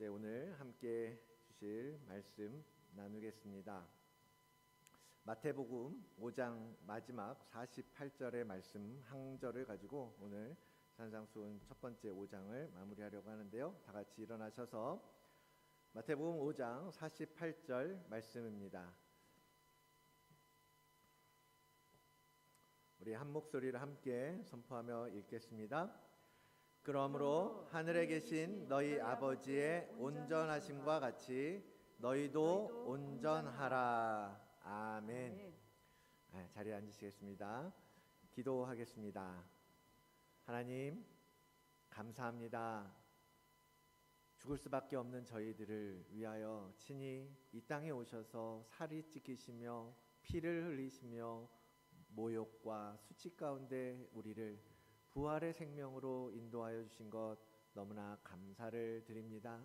이제 오늘 함께 주실 말씀 나누겠습니다. 마태복음 5장 마지막 48절의 말씀 한 절을 가지고 오늘 산상수훈 첫 번째 5장을 마무리하려고 하는데요. 다 같이 일어나셔서 마태복음 5장 48절 말씀입니다. 우리 한 목소리를 함께 선포하며 읽겠습니다. 그러므로 하늘에 계신 너희 아버지의 온전하심과 같이 너희도 온전하라. 아멘. 자리에 앉으시겠습니다. 기도하겠습니다. 하나님, 감사합니다. 죽을 수밖에 없는 저희들을 위하여 친히 이 땅에 오셔서 살이 찢기시며 피를 흘리시며 모욕과 수치 가운데 우리를 부활의 생명으로 인도하여 주신 것 너무나 감사를 드립니다.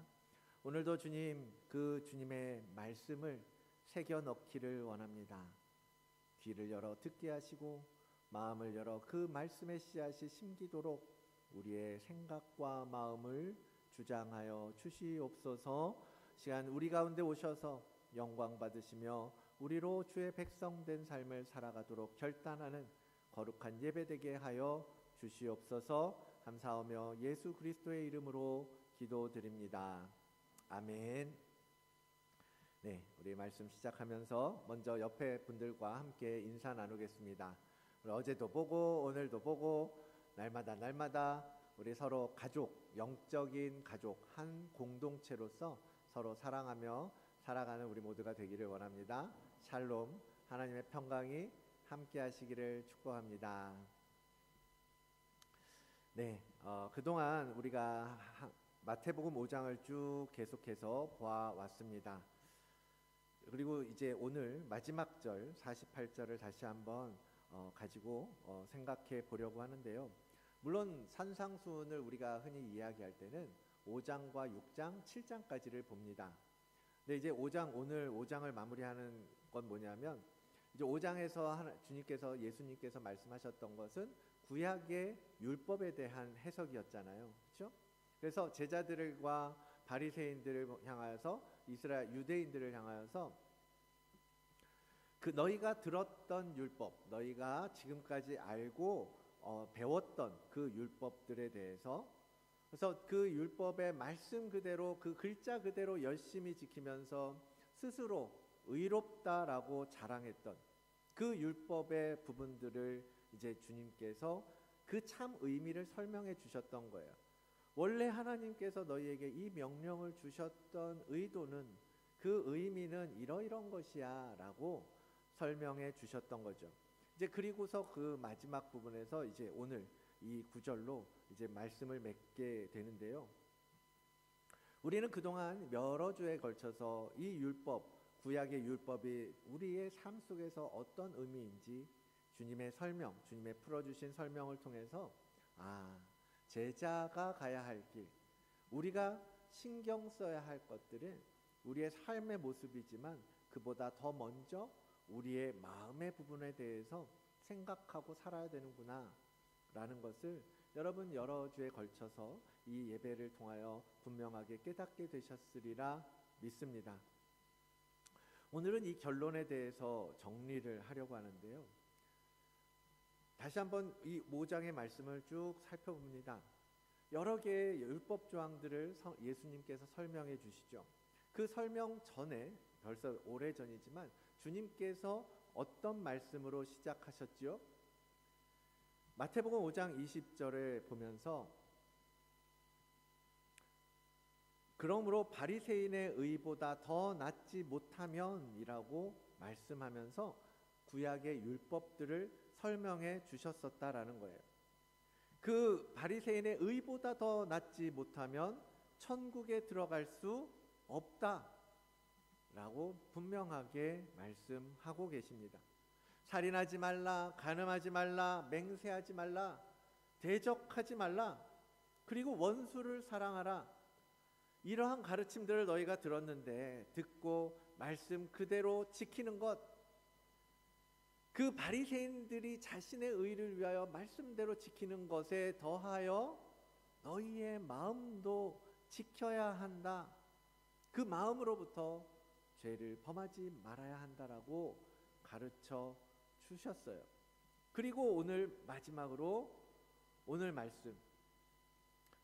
오늘도 주님, 그 주님의 말씀을 새겨 넣기를 원합니다. 귀를 열어 듣게 하시고 마음을 열어 그 말씀의 씨앗이 심기도록 우리의 생각과 마음을 주장하여 주시옵소서. 시간 우리 가운데 오셔서 영광 받으시며 우리로 주의 백성 된 삶을 살아가도록 결단하는 거룩한 예배되게 하여 주시옵소서. 감사하며 예수 그리스도의 이름으로 기도드립니다. 아멘. 네, 우리 말씀 시작하면서 먼저 옆에 분들과 함께 인사 나누겠습니다. 우리 어제도 보고 오늘도 보고 날마다 우리 서로 가족, 영적인 가족, 한 공동체로서 서로 사랑하며 살아가는 우리 모두가 되기를 원합니다. 샬롬, 하나님의 평강이 함께 하시기를 축복합니다. 네, 그동안 우리가 마태복음 5장을 쭉 계속해서 보아왔습니다. 그리고 이제 오늘 마지막 절 48절을 다시 한번 가지고 생각해 보려고 하는데요. 물론 산상수훈을 우리가 흔히 이야기할 때는 5장과 6장, 7장까지를 봅니다. 근데 이제 오늘 5장을 마무리하는 건 뭐냐면 이제 5장에서 예수님께서 말씀하셨던 것은 구약의 율법에 대한 해석이었잖아요. 그렇죠? 그래서 제자들과 바리새인들을 향하여서 이스라엘 유대인들을 향하여서 그 너희가 들었던 율법, 너희가 지금까지 알고 배웠던 그 율법들에 대해서, 그래서 그 율법의 말씀 그대로 그 글자 그대로 열심히 지키면서 스스로 의롭다라고 자랑했던 그 율법의 부분들을 이제 주님께서 그 참 의미를 설명해 주셨던 거예요. 원래 하나님께서 너희에게 이 명령을 주셨던 의도는, 그 의미는 이러이런 것이야 라고 설명해 주셨던 거죠. 이제 그리고서 그 마지막 부분에서 이제 오늘 이 구절로 이제 말씀을 맺게 되는데요. 우리는 그동안 여러 주에 걸쳐서 이 율법, 구약의 율법이 우리의 삶 속에서 어떤 의미인지 주님의 설명, 주님의 풀어주신 설명을 통해서 제자가 가야 할 길, 우리가 신경 써야 할 것들은 우리의 삶의 모습이지만 그보다 더 먼저 우리의 마음의 부분에 대해서 생각하고 살아야 되는구나 라는 것을 여러분 여러 주에 걸쳐서 이 예배를 통하여 분명하게 깨닫게 되셨으리라 믿습니다. 오늘은 이 결론에 대해서 정리를 하려고 하는데요. 다시 한번 이 5장의 말씀을 쭉 살펴봅니다. 여러 개의 율법 조항들을 예수님께서 설명해 주시죠. 그 설명 전에, 벌써 오래전이지만 주님께서 어떤 말씀으로 시작하셨지요? 마태복음 5장 20절을 보면서 그러므로 바리새인의 의보다 더 낫지 못하면 이라고 말씀하면서 구약의 율법들을 설명해 주셨었다라는 거예요. 그 바리새인의 의보다 더 낫지 못하면 천국에 들어갈 수 없다 라고 분명하게 말씀하고 계십니다. 살인하지 말라, 간음하지 말라, 맹세하지 말라, 대적하지 말라, 그리고 원수를 사랑하라. 이러한 가르침들을 너희가 들었는데 듣고 말씀 그대로 지키는 것, 그 바리새인들이 자신의 의를 위하여 말씀대로 지키는 것에 더하여 너희의 마음도 지켜야 한다 그 마음으로부터 죄를 범하지 말아야 한다라고 가르쳐 주셨어요. 그리고 오늘 마지막으로 오늘 말씀,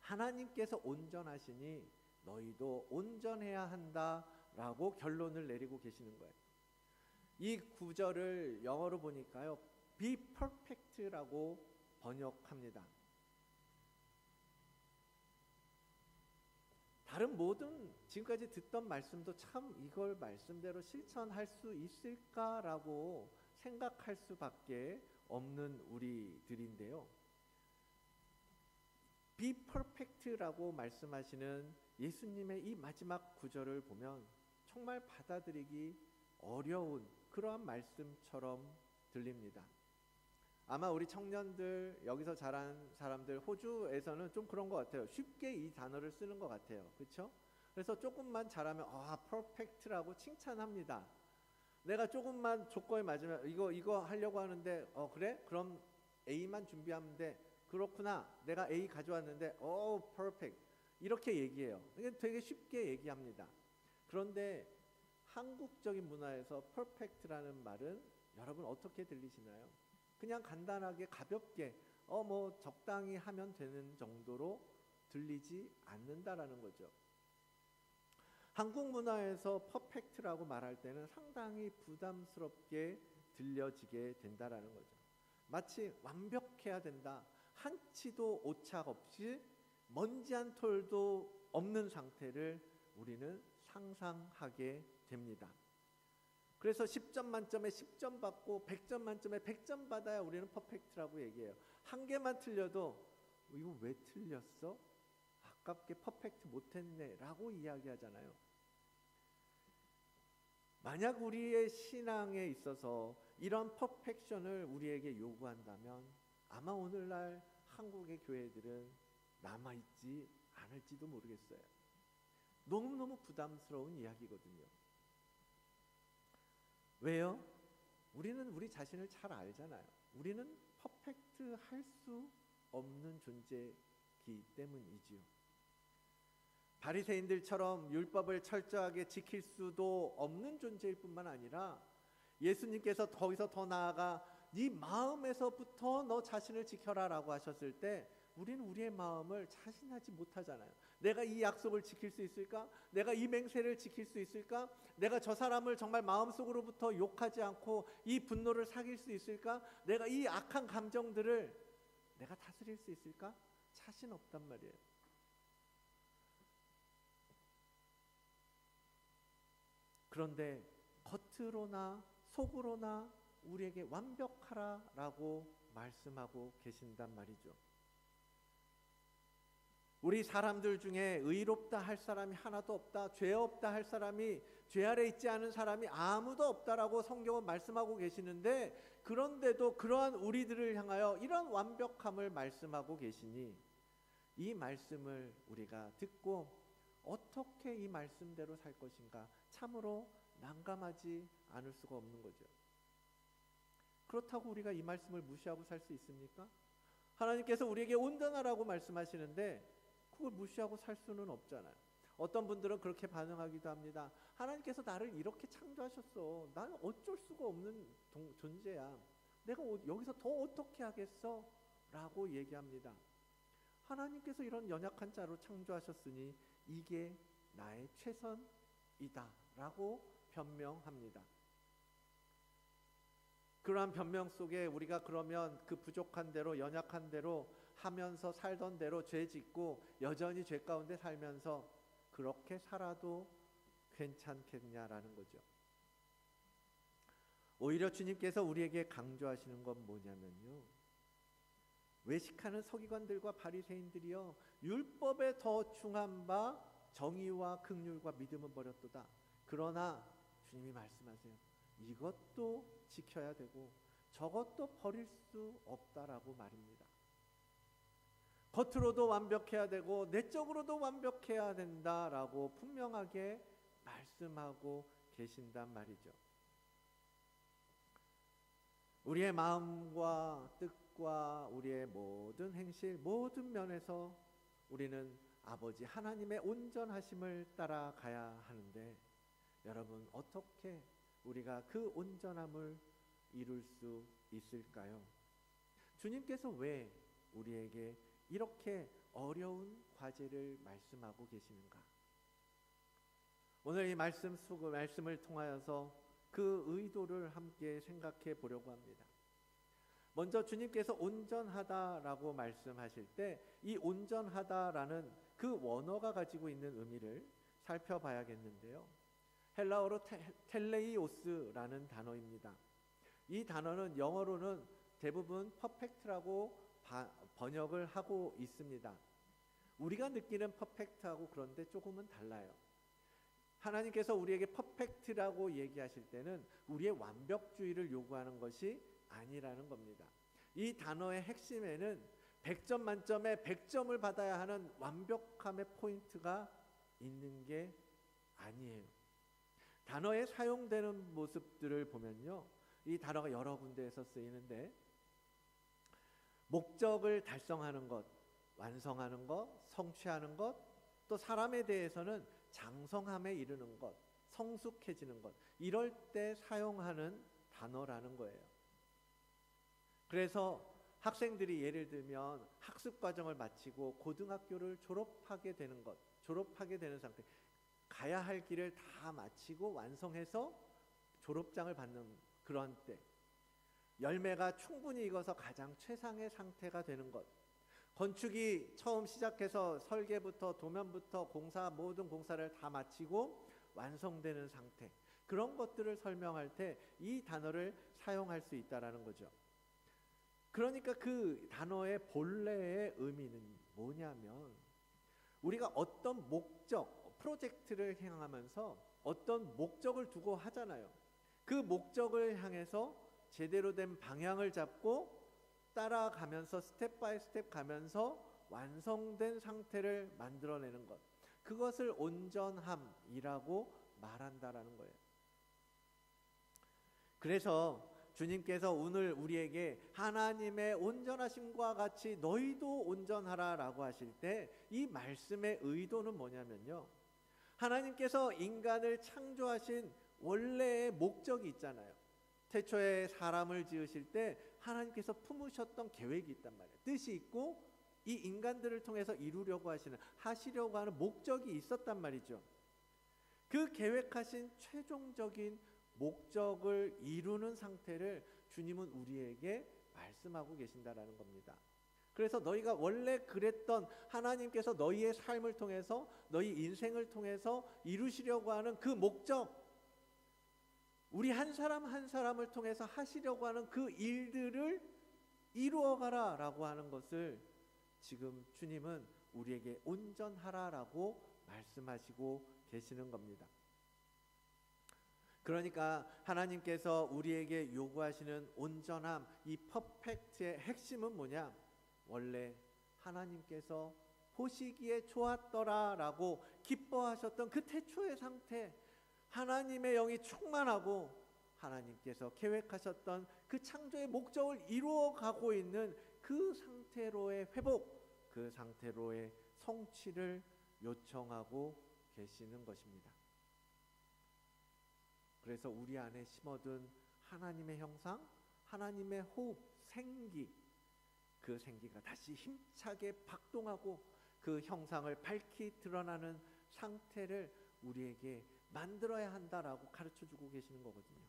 하나님께서 온전하시니 너희도 온전해야 한다라고 결론을 내리고 계시는 거예요. 이 구절을 영어로 보니까요, be perfect라고 번역합니다. 다른 모든 지금까지 듣던 말씀도 참 이걸 말씀대로 실천할 수 있을까라고 생각할 수밖에 없는 우리들인데요. be perfect라고 말씀하시는 예수님의 이 마지막 구절을 보면 정말 받아들이기 어려운 그러한 말씀처럼 들립니다. 아마 우리 청년들, 여기서 자란 사람들, 호주에서는 좀 그런 것 같아요. 쉽게 이 단어를 쓰는 것 같아요. 그렇죠? 그래서 조금만 잘하면 perfect라고 칭찬합니다. 내가 조금만 조건에 맞으면 이거 하려고 하는데 그래? 그럼 A만 준비하면 돼. 그렇구나. 내가 A 가져왔는데 perfect. 이렇게 얘기해요. 이게 되게 쉽게 얘기합니다. 그런데 한국적인 문화에서 perfect라는 말은 여러분 어떻게 들리시나요? 그냥 간단하게 가볍게 뭐 적당히 하면 되는 정도로 들리지 않는다라는 거죠. 한국 문화에서 퍼펙트라고 말할 때는 상당히 부담스럽게 들려지게 된다라는 거죠. 마치 완벽해야 된다. 한치도 오착 없이 먼지 한 톨도 없는 상태를 우리는 상상하게 됩니다. 그래서 10점 만점에 10점 받고 100점 만점에 100점 받아야 우리는 퍼펙트라고 얘기해요. 한 개만 틀려도 이거 왜 틀렸어? 아깝게 퍼펙트 못했네 라고 이야기하잖아요. 만약 우리의 신앙에 있어서 이런 퍼펙션을 우리에게 요구한다면 아마 오늘날 한국의 교회들은 남아있지 않을지도 모르겠어요. 너무너무 부담스러운 이야기거든요. 왜요? 우리는 우리 자신을 잘 알잖아요. 우리는 퍼펙트 할 수 없는 존재이기 때문이지요. 바리새인들처럼 율법을 철저하게 지킬 수도 없는 존재일 뿐만 아니라 예수님께서 거기서 더 나아가 네 마음에서부터 너 자신을 지켜라 라고 하셨을 때 우리는 우리의 마음을 자신하지 못하잖아요. 내가 이 약속을 지킬 수 있을까? 내가 이 맹세를 지킬 수 있을까? 내가 저 사람을 정말 마음속으로부터 욕하지 않고 이 분노를 사귈 수 있을까? 내가 이 악한 감정들을 내가 다스릴 수 있을까? 자신 없단 말이에요. 그런데 겉으로나 속으로나 우리에게 완벽하라라고 말씀하고 계신단 말이죠. 우리 사람들 중에 의롭다 할 사람이 하나도 없다, 죄 없다 할 사람이, 죄 아래 있지 않은 사람이 아무도 없다라고 성경은 말씀하고 계시는데, 그런데도 그러한 우리들을 향하여 이런 완벽함을 말씀하고 계시니 이 말씀을 우리가 듣고 어떻게 이 말씀대로 살 것인가 참으로 난감하지 않을 수가 없는 거죠. 그렇다고 우리가 이 말씀을 무시하고 살 수 있습니까? 하나님께서 우리에게 온전하라고 말씀하시는데 그걸 무시하고 살 수는 없잖아요. 어떤 분들은 그렇게 반응하기도 합니다. 하나님께서 나를 이렇게 창조하셨어. 나는 어쩔 수가 없는 존재야. 내가 여기서 더 어떻게 하겠어? 라고 얘기합니다. 하나님께서 이런 연약한 자로 창조하셨으니 이게 나의 최선이다 라고 변명합니다. 그러한 변명 속에 우리가 그러면 그 부족한 대로, 연약한 대로 하면서 살던 대로 죄 짓고 여전히 죄 가운데 살면서 그렇게 살아도 괜찮겠냐라는 거죠. 오히려 주님께서 우리에게 강조하시는 건 뭐냐면요, 외식하는 서기관들과 바리새인들이여 율법에 더 중한 바 정의와 긍휼과 믿음은 버렸도다. 그러나 주님이 말씀하세요. 이것도 지켜야 되고 저것도 버릴 수 없다라고 말입니다. 겉으로도 완벽해야 되고 내적으로도 완벽해야 된다라고 분명하게 말씀하고 계신단 말이죠. 우리의 마음과 뜻과 우리의 모든 행실, 모든 면에서 우리는 아버지 하나님의 온전하심을 따라가야 하는데 여러분 어떻게 우리가 그 온전함을 이룰 수 있을까요? 주님께서 왜 우리에게 이렇게 어려운 과제를 말씀하고 계시는가? 오늘 이 말씀을 통하여서 그 의도를 함께 생각해 보려고 합니다. 먼저 주님께서 온전하다라고 말씀하실 때 이 온전하다라는 그 원어가 가지고 있는 의미를 살펴봐야겠는데요. 헬라어로 텔레이오스라는 단어입니다. 이 단어는 영어로는 대부분 퍼펙트라고 번역을 하고 있습니다. 우리가 느끼는 퍼펙트하고 그런데 조금은 달라요. 하나님께서 우리에게 퍼펙트라고 얘기하실 때는 우리의 완벽주의를 요구하는 것이 아니라는 겁니다. 이 단어의 핵심에는 100점 만점에 100점을 받아야 하는 완벽함의 포인트가 있는 게 아니에요. 단어에 사용되는 모습들을 보면요, 이 단어가 여러 군데에서 쓰이는데 목적을 달성하는 것, 완성하는 것, 성취하는 것, 또 사람에 대해서는 장성함에 이르는 것, 성숙해지는 것, 이럴 때 사용하는 단어라는 거예요. 그래서 학생들이 예를 들면 학습 과정을 마치고 고등학교를 졸업하게 되는 것, 졸업하게 되는 상태, 가야 할 길을 다 마치고 완성해서 졸업장을 받는 그런 때, 열매가 충분히 익어서 가장 최상의 상태가 되는 것, 건축이 처음 시작해서 설계부터 도면부터 공사, 모든 공사를 다 마치고 완성되는 상태, 그런 것들을 설명할 때 이 단어를 사용할 수 있다라는 거죠. 그러니까 그 단어의 본래의 의미는 뭐냐면 우리가 어떤 목적, 프로젝트를 향하면서 어떤 목적을 두고 하잖아요. 그 목적을 향해서 제대로 된 방향을 잡고 따라가면서 스텝 바이 스텝 가면서 완성된 상태를 만들어내는 것, 그것을 온전함이라고 말한다라는 거예요. 그래서 주님께서 오늘 우리에게 하나님의 온전하심과 같이 너희도 온전하라라고 하실 때 이 말씀의 의도는 뭐냐면요, 하나님께서 인간을 창조하신 원래의 목적이 있잖아요. 태초에 사람을 지으실 때 하나님께서 품으셨던 계획이 있단 말이에요. 뜻이 있고 이 인간들을 통해서 이루려고 하시려고 하는 목적이 있었단 말이죠. 그 계획하신 최종적인 목적을 이루는 상태를 주님은 우리에게 말씀하고 계신다라는 겁니다. 그래서 너희가 원래 그랬던 하나님께서 너희의 삶을 통해서 너희 인생을 통해서 이루시려고 하는 그 목적, 우리 한 사람 한 사람을 통해서 하시려고 하는 그 일들을 이루어가라 라고 하는 것을 지금 주님은 우리에게 온전하라라고 말씀하시고 계시는 겁니다. 그러니까 하나님께서 우리에게 요구하시는 온전함, 이 퍼펙트의 핵심은 뭐냐? 원래 하나님께서 보시기에 좋았더라라고 기뻐하셨던 그 태초의 상태, 하나님의 영이 충만하고 하나님께서 계획하셨던 그 창조의 목적을 이루어가고 있는 그 상태로의 회복, 그 상태로의 성취를 요청하고 계시는 것입니다. 그래서 우리 안에 심어둔 하나님의 형상, 하나님의 호흡, 생기, 그 생기가 다시 힘차게 박동하고 그 형상을 밝히 드러나는 상태를 우리에게 만들어야 한다라고 가르쳐주고 계시는 거거든요.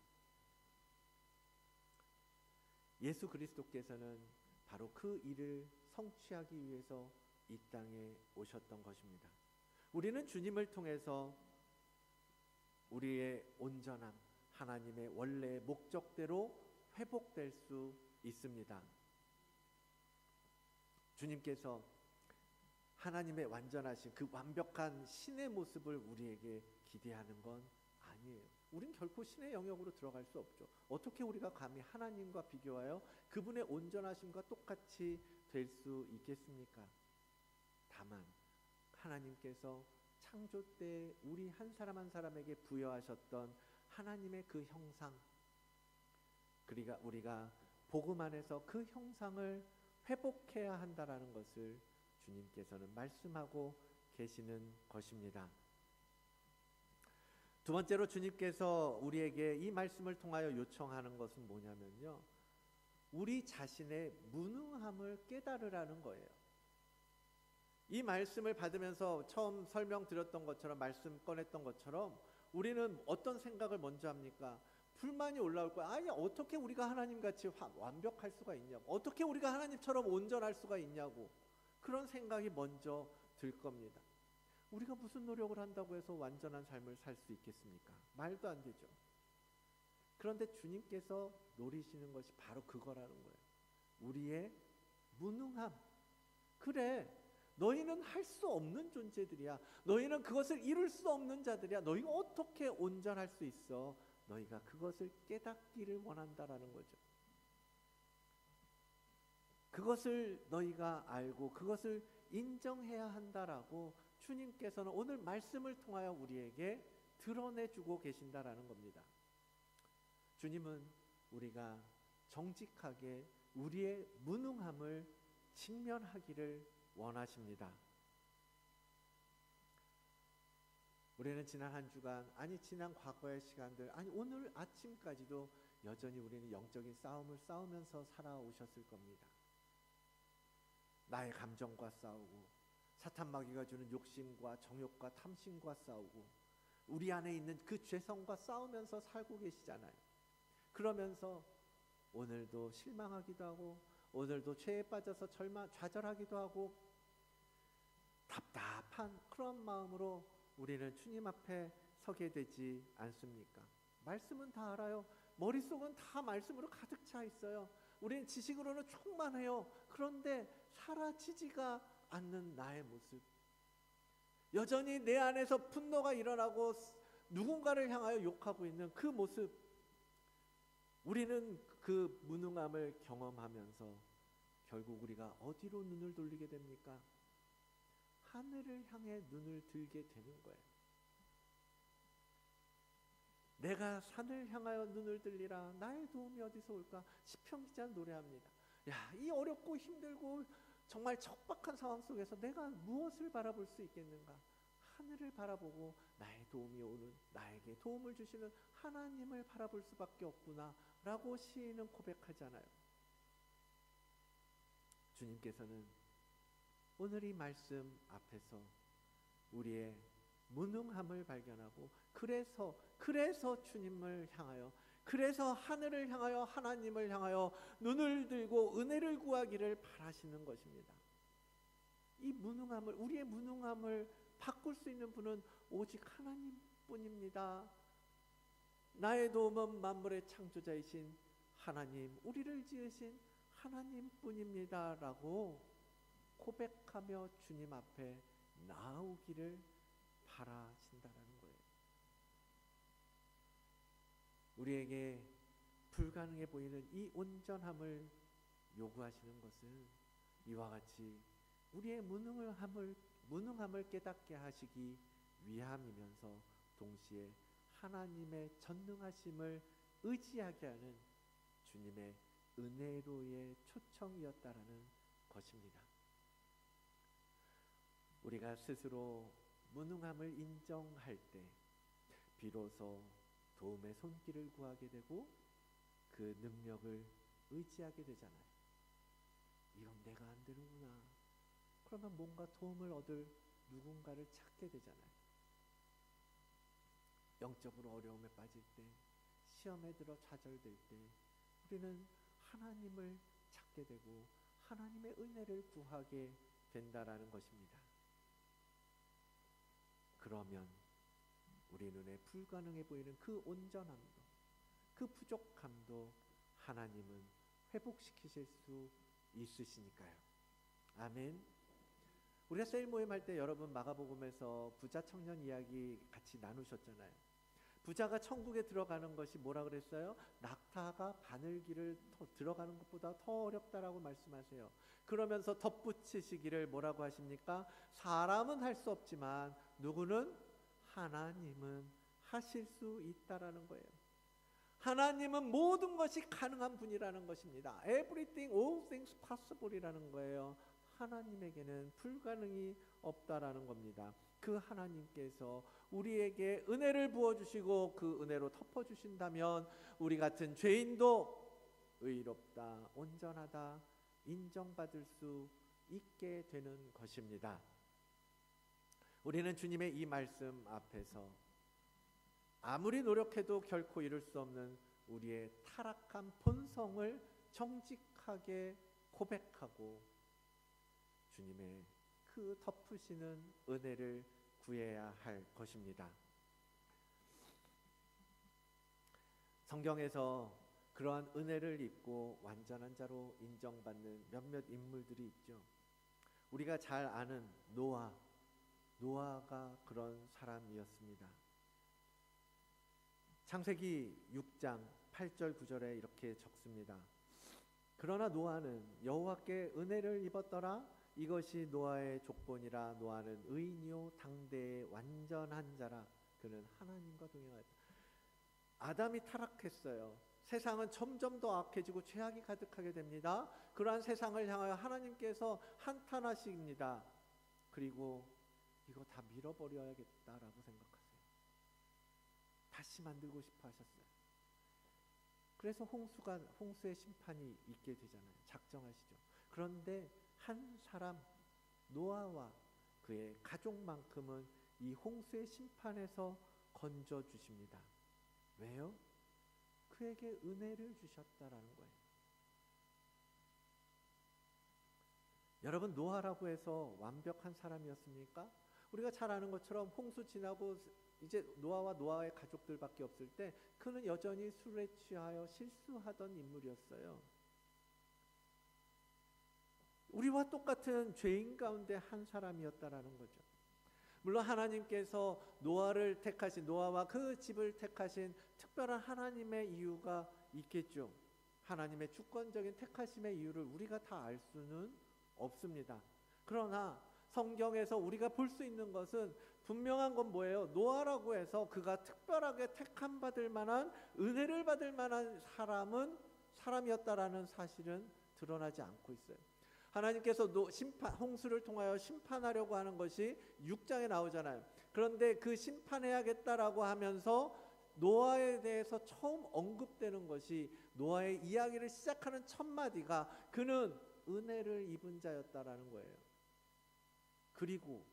예수 그리스도께서는 바로 그 일을 성취하기 위해서 이 땅에 오셨던 것입니다. 우리는 주님을 통해서 우리의 온전함, 하나님의 원래의 목적대로 회복될 수 있습니다. 주님께서 하나님의 완전하신 그 완벽한 신의 모습을 우리에게 기대하는 건 아니에요. 우린 결코 신의 영역으로 들어갈 수 없죠. 어떻게 우리가 감히 하나님과 비교하여 그분의 온전하심과 똑같이 될 수 있겠습니까? 다만 하나님께서 창조 때 우리 한 사람 한 사람에게 부여하셨던 하나님의 그 형상, 그러니까 우리가 복음 안에서 그 형상을 회복해야 한다라는 것을 주님께서는 말씀하고 계시는 것입니다. 두 번째로 주님께서 우리에게 이 말씀을 통하여 요청하는 것은 뭐냐면요, 우리 자신의 무능함을 깨달으라는 거예요. 이 말씀을 받으면서 처음 설명드렸던 것처럼, 말씀 꺼냈던 것처럼 우리는 어떤 생각을 먼저 합니까? 불만이 올라올 거야. 아니, 어떻게 우리가 하나님같이 완벽할 수가 있냐고, 어떻게 우리가 하나님처럼 온전할 수가 있냐고, 그런 생각이 먼저 들 겁니다. 우리가 무슨 노력을 한다고 해서 완전한 삶을 살 수 있겠습니까? 말도 안 되죠. 그런데 주님께서 노리시는 것이 바로 그거라는 거예요. 우리의 무능함. 그래, 너희는 할 수 없는 존재들이야. 너희는 그것을 이룰 수 없는 자들이야. 너희가 어떻게 온전할 수 있어? 너희가 그것을 깨닫기를 원한다라는 거죠. 그것을 너희가 알고 그것을 인정해야 한다라고 주님께서는 오늘 말씀을 통하여 우리에게 드러내주고 계신다라는 겁니다. 주님은 우리가 정직하게 우리의 무능함을 직면하기를 원하십니다. 우리는 지난 한 주간, 아니 지난 과거의 시간들, 아니 오늘 아침까지도 여전히 우리는 영적인 싸움을 싸우면서 살아오셨을 겁니다. 나의 감정과 싸우고, 사탄 마귀가 주는 욕심과 정욕과 탐심과 싸우고, 우리 안에 있는 그 죄성과 싸우면서 살고 계시잖아요. 그러면서 오늘도 실망하기도 하고, 오늘도 죄에 빠져서 좌절하기도 하고, 답답한 그런 마음으로 우리는 주님 앞에 서게 되지 않습니까? 말씀은 다 알아요. 머릿속은 다 말씀으로 가득 차 있어요. 우리는 지식으로는 충만해요. 그런데 사라지지가 않는 나의 모습, 여전히 내 안에서 분노가 일어나고 누군가를 향하여 욕하고 있는 그 모습, 우리는 그 무능함을 경험하면서 결국 우리가 어디로 눈을 돌리게 됩니까? 하늘을 향해 눈을 들게 되는 거예요. 내가 산을 향하여 눈을 들리라. 나의 도움이 어디서 올까? 시편 기자는 노래합니다. 야, 이 어렵고 힘들고 정말 척박한 상황 속에서 내가 무엇을 바라볼 수 있겠는가? 하늘을 바라보고 나의 도움이 오는, 나에게 도움을 주시는 하나님을 바라볼 수밖에 없구나 라고 시인은 고백하잖아요. 주님께서는 오늘 이 말씀 앞에서 우리의 무능함을 발견하고, 그래서 주님을 향하여, 그래서 하늘을 향하여, 하나님을 향하여 눈을 들고 은혜를 구하기를 바라시는 것입니다. 이 무능함을, 우리의 무능함을 바꿀 수 있는 분은 오직 하나님뿐입니다. 나의 도움은 만물의 창조자이신 하나님, 우리를 지으신 하나님뿐입니다 라고 고백하며 주님 앞에 나오기를 바라신다라는 거예요. 우리에게 불가능해 보이는 이 온전함을 요구하시는 것은 이와 같이 우리의 무능함을 깨닫게 하시기 위함이면서 동시에 하나님의 전능하심을 의지하게 하는 주님의 은혜로의 초청이었다라는 것입니다. 우리가 스스로 무능함을 인정할 때 비로소 도움의 손길을 구하게 되고 그 능력을 의지하게 되잖아요. 이건 내가 안 되는구나. 그러면 뭔가 도움을 얻을 누군가를 찾게 되잖아요. 영적으로 어려움에 빠질 때, 시험에 들어 좌절될 때 우리는 하나님을 찾게 되고 하나님의 은혜를 구하게 된다라는 것입니다. 그러면 우리 눈에 불가능해 보이는 그 온전함도, 그 부족함도 하나님은 회복시키실 수 있으시니까요. 아멘. 우리가 세일 모임할 때 여러분 마가복음에서 부자 청년 이야기 같이 나누셨잖아요. 부자가 천국에 들어가는 것이 뭐라 그랬어요? 낙타가 바늘길을 들어가는 것보다 더 어렵다라고 말씀하세요. 그러면서 덧붙이시기를 뭐라고 하십니까? 사람은 할 수 없지만 누구는? 하나님은 하실 수 있다라는 거예요. 하나님은 모든 것이 가능한 분이라는 것입니다. Everything, all things possible이라는 거예요. 하나님에게는 불가능이 없다라는 겁니다. 그 하나님께서 우리에게 은혜를 부어주시고 그 은혜로 덮어주신다면 우리 같은 죄인도 의롭다, 온전하다 인정받을 수 있게 되는 것입니다. 우리는 주님의 이 말씀 앞에서 아무리 노력해도 결코 이룰 수 없는 우리의 타락한 본성을 정직하게 고백하고 주님의 그 덮으시는 은혜를 구해야 할 것입니다. 성경에서 그러한 은혜를 입고 완전한 자로 인정받는 몇몇 인물들이 있죠. 우리가 잘 아는 노아가 그런 사람이었습니다. 창세기 6장 8절 9절에 이렇게 적습니다. 그러나 노아는 여호와께 은혜를 입었더라. 이것이 노아의 조건이라. 노아는 의인이요 당대의 완전한 자라. 그는 하나님과 동행하였다. 아담이 타락했어요. 세상은 점점 더 악해지고 죄악이 가득하게 됩니다. 그러한 세상을 향하여 하나님께서 한탄하십니다. 그리고 이거 다 밀어버려야겠다라고 생각하세요. 다시 만들고 싶어 하셨어요. 그래서 홍수의 심판이 있게 되잖아요. 작정하시죠. 그런데 한 사람 노아와 그의 가족만큼은 이 홍수의 심판에서 건져 주십니다. 왜요? 그에게 은혜를 주셨다라는 거예요. 여러분, 노아라고 해서 완벽한 사람이었습니까? 우리가 잘 아는 것처럼 홍수 지나고 이제 노아의 가족들밖에 없을 때 그는 여전히 술에 취하여 실수하던 인물이었어요. 우리와 똑같은 죄인 가운데 한 사람이었다라는 거죠. 물론 하나님께서 노아와 그 집을 택하신 특별한 하나님의 이유가 있겠죠. 하나님의 주권적인 택하심의 이유를 우리가 다 알 수는 없습니다. 그러나 성경에서 우리가 볼 수 있는 것은 분명한 건 뭐예요? 노아라고 해서 그가 특별하게 택함 받을 만한 은혜를 받을 만한 사람이었다라는 사실은 드러나지 않고 있어요. 하나님께서 홍수를 통하여 심판하려고 하는 것이 6장에 나오잖아요. 그런데 그 심판해야겠다라고 하면서 노아에 대해서 처음 언급되는 것이 노아의 이야기를 시작하는 첫 마디가 그는 은혜를 입은 자였다라는 거예요. 그리고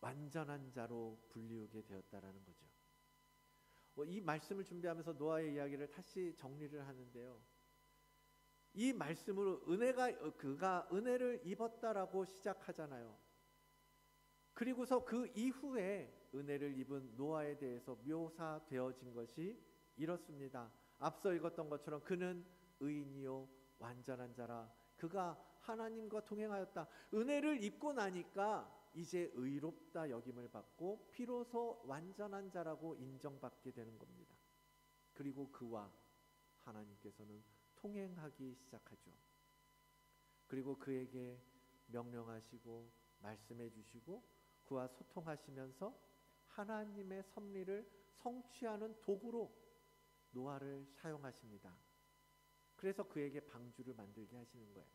완전한 자로 불리우게 되었다라는 거죠. 이 말씀을 준비하면서 노아의 이야기를 다시 정리를 하는데요. 이 말씀으로 그가 은혜를 입었다라고 시작하잖아요. 그리고서 그 이후에 은혜를 입은 노아에 대해서 묘사되어진 것이 이렇습니다. 앞서 읽었던 것처럼 그는 의인이요 완전한 자라. 그가 하나님과 동행하였다. 은혜를 입고 나니까 이제 의롭다 여김을 받고 비로소 완전한 자라고 인정받게 되는 겁니다. 그리고 그와 하나님께서는 통행하기 시작하죠. 그리고 그에게 명령하시고 말씀해 주시고 그와 소통하시면서 하나님의 섭리를 성취하는 도구로 노아를 사용하십니다. 그래서 그에게 방주를 만들게 하시는 거예요.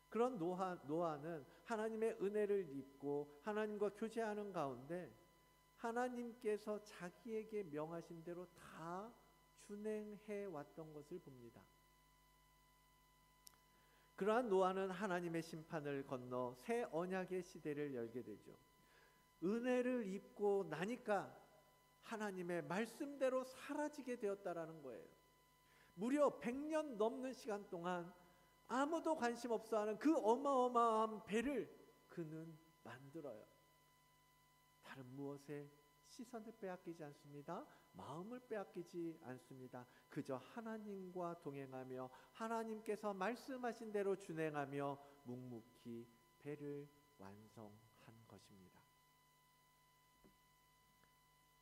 그런 노아는 하나님의 은혜를 입고 하나님과 교제하는 가운데 하나님께서 자기에게 명하신 대로 다 준행해 왔던 것을 봅니다. 그러한 노아는 하나님의 심판을 건너 새 언약의 시대를 열게 되죠. 은혜를 입고 나니까 하나님의 말씀대로 사라지게 되었다라는 거예요. 무려 100년 넘는 시간 동안 아무도 관심 없어하는 그 어마어마한 배를 그는 만들어요. 다른 무엇에 시선을 빼앗기지 않습니다. 마음을 빼앗기지 않습니다. 그저 하나님과 동행하며 하나님께서 말씀하신 대로 준행하며 묵묵히 배를 완성한 것입니다.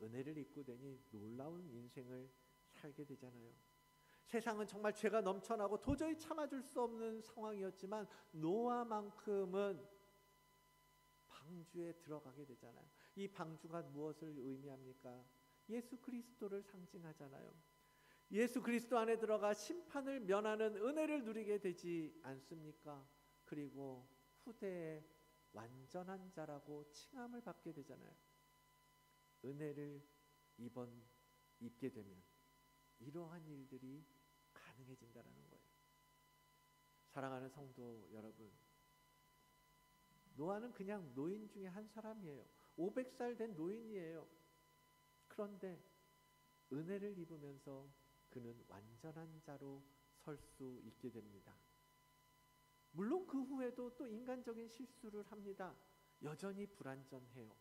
은혜를 입고 되니 놀라운 인생을 살게 되잖아요. 세상은 정말 죄가 넘쳐나고 도저히 참아줄 수 없는 상황이었지만 노아만큼은 방주에 들어가게 되잖아요. 이 방주가 무엇을 의미합니까? 예수 그리스도를 상징하잖아요. 예수 그리스도 안에 들어가 심판을 면하는 은혜를 누리게 되지 않습니까? 그리고 후대에 완전한 자라고 칭함을 받게 되잖아요. 은혜를 입게 되면 이러한 일들이 가능해진다라는 거예요. 사랑하는 성도 여러분, 노아는 그냥 노인 중에 한 사람이에요. 500살 된 노인이에요. 그런데 은혜를 입으면서 그는 완전한 자로 설 수 있게 됩니다. 물론 그 후에도 또 인간적인 실수를 합니다. 여전히 불완전해요.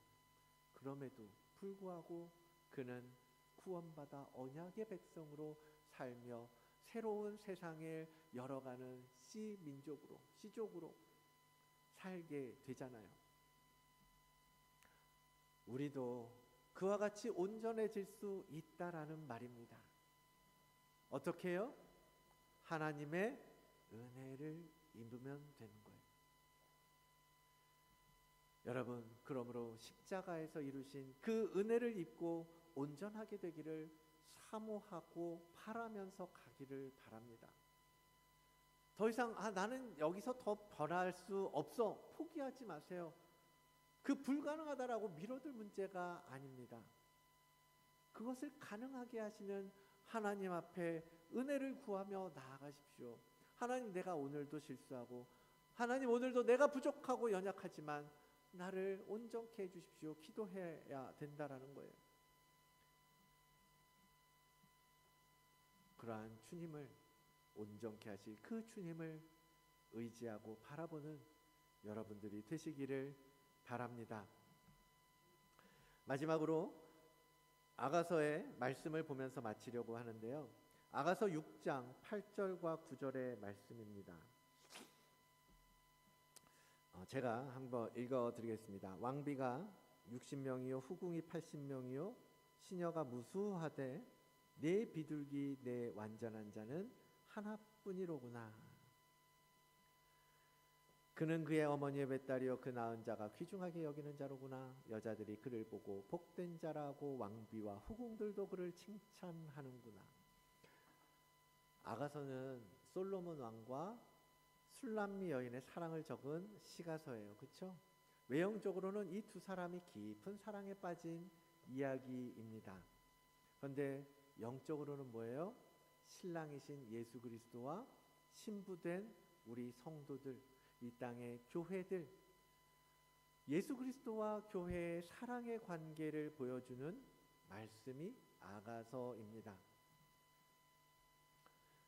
그럼에도 불구하고 그는 구원받아 언약의 백성으로 살며 새로운 세상을 열어가는 씨족으로 살게 되잖아요. 우리도 그와 같이 온전해질 수 있다라는 말입니다. 어떻게 해요? 하나님의 은혜를 입으면 되는 거예요. 여러분, 그러므로 십자가에서 이루신 그 은혜를 입고 온전하게 되기를 사모하고 바라면서 가기를 바랍니다. 더 이상 나는 여기서 더 변할 수 없어, 포기하지 마세요. 그 불가능하다라고 미뤄둘 문제가 아닙니다. 그것을 가능하게 하시는 하나님 앞에 은혜를 구하며 나아가십시오. 하나님, 내가 오늘도 실수하고, 하나님 오늘도 내가 부족하고 연약하지만 나를 온전케 해주십시오. 기도해야 된다라는 거예요. 그러한 주님을, 온전케 하실 그 주님을 의지하고 바라보는 여러분들이 되시기를 바랍니다. 마지막으로 아가서의 말씀을 보면서 마치려고 하는데요. 아가서 6장 8절과 9절의 말씀입니다. 제가 한번 읽어드리겠습니다. 왕비가 60명이요 후궁이 80명이요 시녀가 무수하되 내 비둘기 내 완전한 자는 하나뿐이로구나. 그는 그의 어머니의 뱃딸이요 그 낳은 자가 귀중하게 여기는 자로구나. 여자들이 그를 보고 복된 자라고 왕비와 후궁들도 그를 칭찬하는구나. 아가서는 솔로몬 왕과 술람미 여인의 사랑을 적은 시가서예요. 그렇죠? 외형적으로는 이 두 사람이 깊은 사랑에 빠진 이야기입니다. 그런데 영적으로는 뭐예요? 신랑이신 예수 그리스도와 신부된 우리 성도들, 이 땅의 교회들, 예수 그리스도와 교회의 사랑의 관계를 보여주는 말씀이 아가서입니다.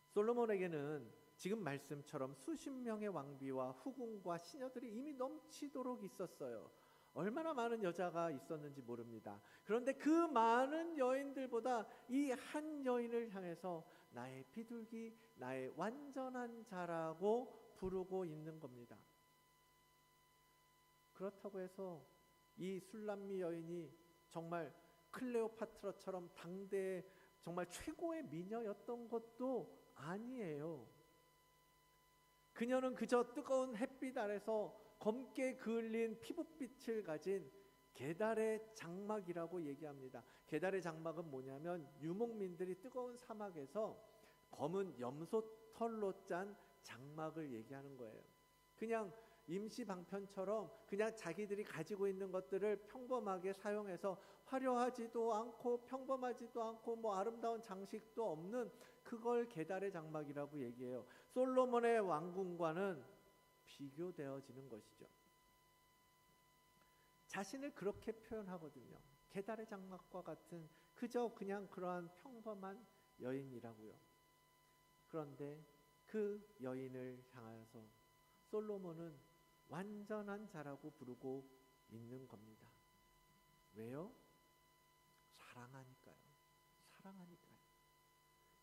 솔로몬에게는 지금 말씀처럼 수십 명의 왕비와 후궁과 시녀들이 이미 넘치도록 있었어요. 얼마나 많은 여자가 있었는지 모릅니다. 그런데 그 많은 여인들보다 이 한 여인을 향해서 나의 비둘기, 나의 완전한 자라고 부르고 있는 겁니다. 그렇다고 해서 이 술람미 여인이 정말 클레오파트라처럼 당대의 정말 최고의 미녀였던 것도 아니에요. 그녀는 그저 뜨거운 햇빛 아래서 검게 그을린 피부빛을 가진 게달의 장막이라고 얘기합니다. 게달의 장막은 뭐냐면 유목민들이 뜨거운 사막에서 검은 염소 털로 짠 장막을 얘기하는 거예요. 그냥 임시 방편처럼 그냥 자기들이 가지고 있는 것들을 평범하게 사용해서 화려하지도 않고 평범하지도 않고 뭐 아름다운 장식도 없는 그걸 게달의 장막이라고 얘기해요. 솔로몬의 왕궁과는 비교되어지는 것이죠. 자신을 그렇게 표현하거든요. 게달의 장막과 같은 그저 그냥 그러한 평범한 여인이라고요. 그런데 그 여인을 향하여서 솔로몬은 완전한 자라고 부르고 있는 겁니다. 왜요? 사랑하니까요. 사랑하니까요.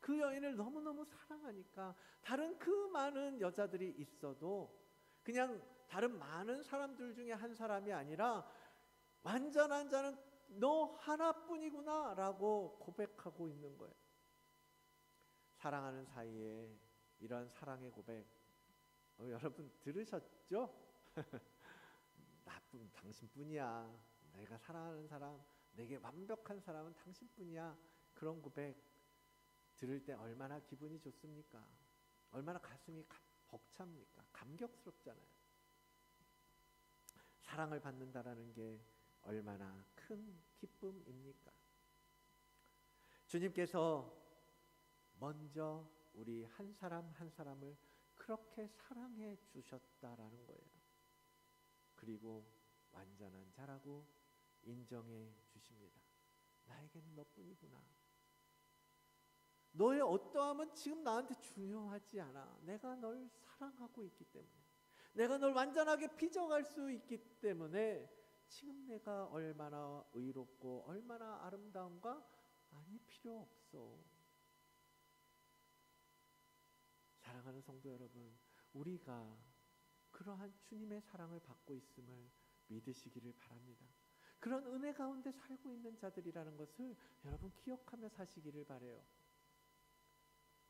그 여인을 너무너무 사랑하니까 다른 그 많은 여자들이 있어도 그냥 다른 많은 사람들 중에 한 사람이 아니라 완전한 자는 너 하나뿐이구나 라고 고백하고 있는 거예요. 사랑하는 사이에 이런 사랑의 고백 여러분 들으셨죠? 나뿐 당신뿐이야. 내가 사랑하는 사람, 내게 완벽한 사람은 당신뿐이야. 그런 고백 들을 때 얼마나 기분이 좋습니까? 얼마나 가슴이 벅찹니까? 감격스럽잖아요. 사랑을 받는다라는 게 얼마나 큰 기쁨입니까? 주님께서 먼저 우리 한 사람 한 사람을 그렇게 사랑해 주셨다라는 거예요. 그리고 완전한 자라고 인정해 주십니다. 나에게는 너뿐이구나. 너의 어떠함은 지금 나한테 중요하지 않아. 내가 널 사랑하고 있기 때문에, 내가 널 완전하게 빚어갈 수 있기 때문에 지금 내가 얼마나 의롭고 얼마나 아름다운가 아니 필요 없어. 사랑하는 성도 여러분, 우리가 그러한 주님의 사랑을 받고 있음을 믿으시기를 바랍니다. 그런 은혜 가운데 살고 있는 자들이라는 것을 여러분 기억하며 사시기를 바라요.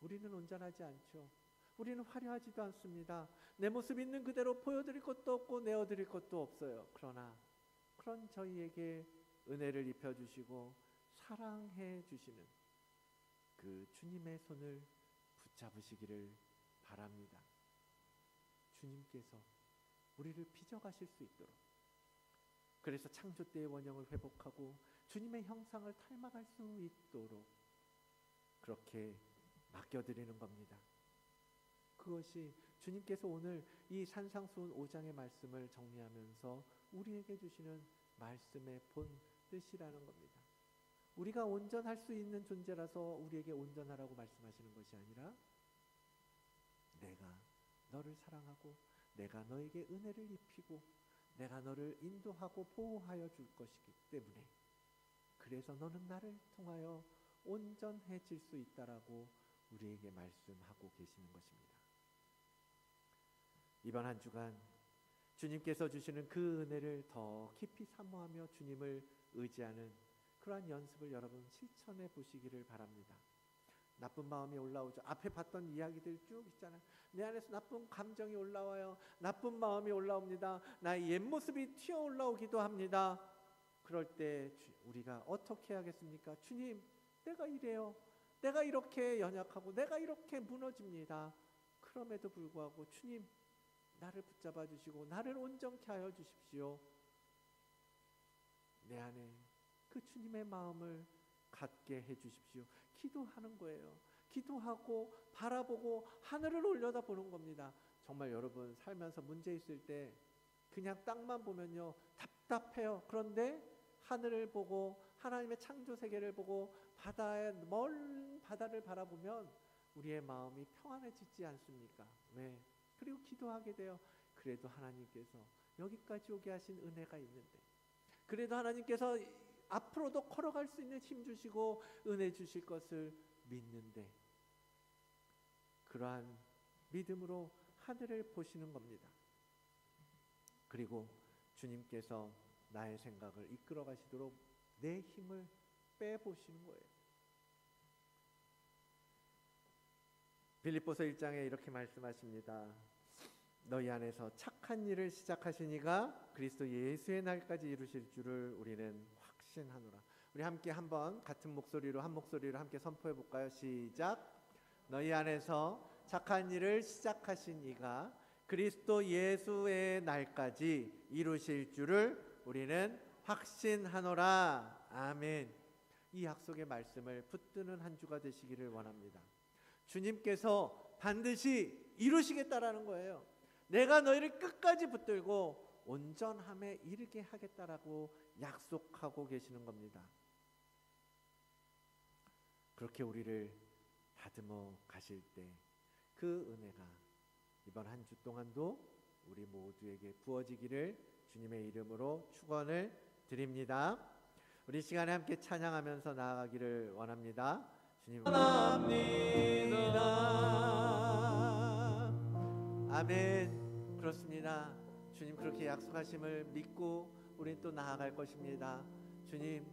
우리는 온전하지 않죠. 우리는 화려하지도 않습니다. 내 모습 있는 그대로 보여드릴 것도 없고 내어드릴 것도 없어요. 그러나 그런 저희에게 은혜를 입혀주시고 사랑해 주시는 그 주님의 손을 붙잡으시기를 바랍니다. 주님께서 우리를 빚어가실 수 있도록, 그래서 창조 때의 원형을 회복하고 주님의 형상을 닮아갈 수 있도록 그렇게 맡겨드리는 겁니다. 그것이 주님께서 오늘 이 산상수훈 5장의 말씀을 정리하면서 우리에게 주시는 말씀의 본 뜻이라는 겁니다. 우리가 온전할 수 있는 존재라서 우리에게 온전하라고 말씀하시는 것이 아니라 내가 너를 사랑하고 내가 너에게 은혜를 입히고 내가 너를 인도하고 보호하여 줄 것이기 때문에, 그래서 너는 나를 통하여 온전해질 수 있다라고 우리에게 말씀하고 계시는 것입니다. 이번 한 주간 주님께서 주시는 그 은혜를 더 깊이 사모하며 주님을 의지하는 그러한 연습을 여러분 실천해 보시기를 바랍니다. 나쁜 마음이 올라오죠. 앞에 봤던 이야기들 쭉 있잖아요. 내 안에서 나쁜 감정이 올라와요. 나쁜 마음이 올라옵니다. 나의 옛 모습이 튀어 올라오기도 합니다. 그럴 때 우리가 어떻게 하겠습니까? 주님, 내가 이래요. 내가 이렇게 연약하고 내가 이렇게 무너집니다. 그럼에도 불구하고 주님, 나를 붙잡아 주시고 나를 온전케 하여 주십시오. 내 안에 그 주님의 마음을 갖게 해 주십시오. 기도하는 거예요. 기도하고 바라보고 하늘을 올려다보는 겁니다. 정말 여러분 살면서 문제 있을 때 그냥 땅만 보면요 답답해요. 그런데 하늘을 보고 하나님의 창조 세계를 보고 바다의 먼 바다를 바라보면 우리의 마음이 평안해지지 않습니까? 왜? 그리고 기도하게 돼요. 그래도 하나님께서 여기까지 오게 하신 은혜가 있는데, 그래도 하나님께서 앞으로도 걸어갈 수 있는 힘 주시고 은혜 주실 것을 믿는데, 그러한 믿음으로 하늘을 보시는 겁니다. 그리고 주님께서 나의 생각을 이끌어 가시도록 내 힘을 빼보시는 거예요. 빌립보서 1장에 이렇게 말씀하십니다. 너희 안에서 착한 일을 시작하신 이가 그리스도 예수의 날까지 이루실 줄을 우리는 확신하노라. 우리 함께 한번 같은 목소리로 한 목소리로 함께 선포해 볼까요? 시작. 너희 안에서 착한 일을 시작하신 이가 그리스도 예수의 날까지 이루실 줄을 우리는 확신하노라. 아멘. 이 약속의 말씀을 붙드는 한 주가 되시기를 원합니다. 주님께서 반드시 이루시겠다라는 거예요. 내가 너희를 끝까지 붙들고 온전함에 이르게 하겠다라고 약속하고 계시는 겁니다. 그렇게 우리를 다듬어 가실 때 그 은혜가 이번 한 주 동안도 우리 모두에게 부어지기를 주님의 이름으로 축원을 드립니다. 우리 시간에 함께 찬양하면서 나아가기를 원합니다. 주님 원합니다. 아멘. 그렇습니다. 주님 그렇게 약속하심을 믿고 우리는 또 나아갈 것입니다. 주님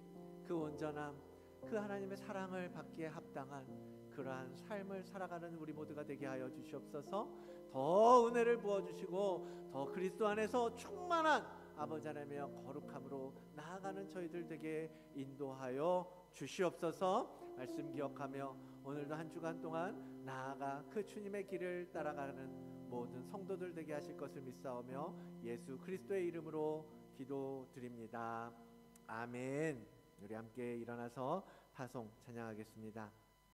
그 온전함, 그 하나님의 사랑을 받기에 합당한 그러한 삶을 살아가는 우리 모두가 되게 하여 주시옵소서. 더 은혜를 부어주시고 더 그리스도 안에서 충만한 아버지 하나님의 거룩함으로 나아가는 저희들 되게 인도하여 주시옵소서. 말씀 기억하며 오늘도 한 주간 동안 나아가 그 주님의 길을 따라가는 모든 성도들 되게 하실 것을 믿사오며 예수 그리스도의 이름으로 기도드립니다. 아멘. 우리 함께 일어나서 파송 찬양하겠습니다.